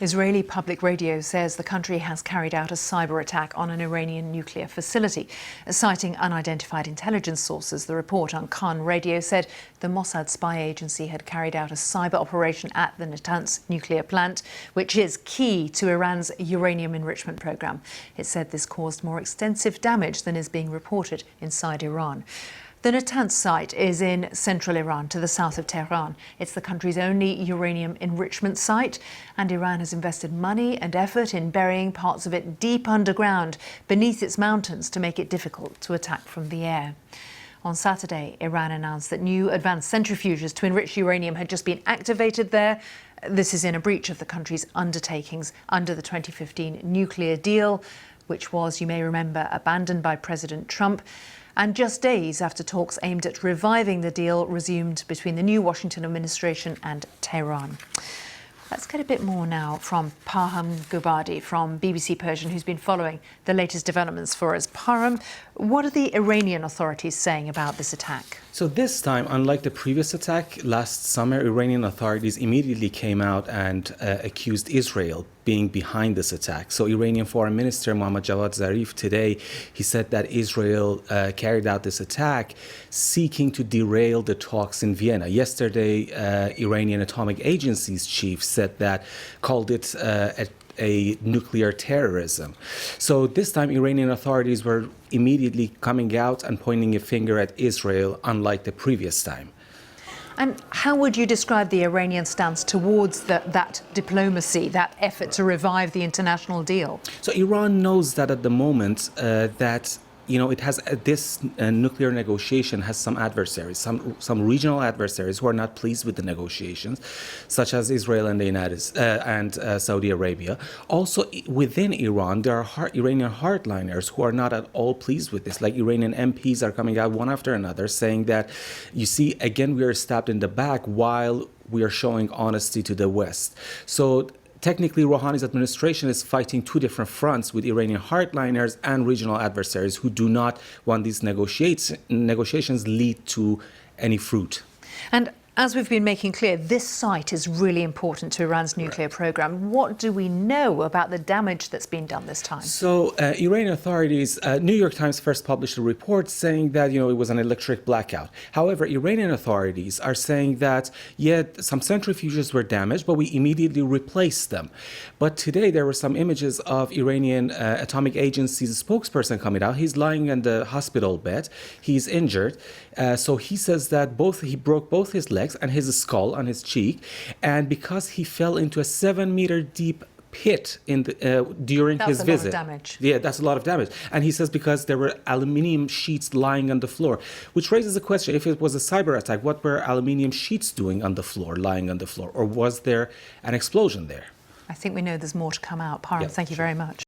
Israeli public radio says the country has carried out a cyber attack on an Iranian nuclear facility. Citing unidentified intelligence sources, the report on Khan radio said the Mossad spy agency had carried out a cyber operation at the Natanz nuclear plant, which is key to Iran's uranium enrichment program. It said this caused more extensive damage than is being reported inside Iran. The Natanz site is in central Iran, to the south of Tehran. It's the country's only uranium enrichment site, and Iran has invested money and effort in burying parts of it deep underground, beneath its mountains, to make it difficult to attack from the air. On Saturday, Iran announced that new advanced centrifuges to enrich uranium had just been activated there. This is in a breach of the country's undertakings under the 2015 nuclear deal, which was, you may remember, abandoned by President Trump, and just days after talks aimed at reviving the deal resumed between the new Washington administration and Tehran. Let's get a bit more now from Parham Gubadi from BBC Persian, who's been following the latest developments for us. Parham, what are the Iranian authorities saying about this attack? So this time, unlike the previous attack last summer, Iranian authorities immediately came out and accused Israel being behind this attack. So Iranian Foreign Minister Mohammad Javad Zarif today, he said that Israel carried out this attack seeking to derail the talks in Vienna. Yesterday, Iranian Atomic Agency's chief said that, called it a nuclear terrorism. So this time Iranian authorities were immediately coming out and pointing a finger at Israel, unlike the previous time. And how would you describe the Iranian stance towards that diplomacy, that effort to revive the international deal? So Iran knows that at the moment it has this nuclear negotiation has some adversaries, some regional adversaries who are not pleased with the negotiations, such as Israel and the and Saudi Arabia. Also within Iran, there are Iranian hardliners who are not at all pleased with this. Like Iranian MPs are coming out one after another saying that, you see, again, we are stabbed in the back while we are showing honesty to the West. So technically, Rouhani's administration is fighting two different fronts with Iranian hardliners and regional adversaries who do not want these negotiations lead to any fruit. And as we've been making clear, this site is really important to Iran's nuclear program. What do we know about the damage that's been done this time? So Iranian authorities, New York Times first published a report saying that, it was an electric blackout. However, Iranian authorities are saying that, some centrifuges were damaged, but we immediately replaced them. But today there were some images of Iranian Atomic Agency's spokesperson coming out. He's lying in the hospital bed. He's injured. So he says that he broke both his legs and his skull on his cheek, and because he fell into a 7-meter deep pit during his visit. That's a lot of damage. Yeah, that's a lot of damage. And he says because there were aluminium sheets lying on the floor, which raises a question: if it was a cyber attack, what were aluminium sheets doing on the floor, lying on the floor, or was there an explosion there? I think we know there's more to come out. Parham, thank you very much.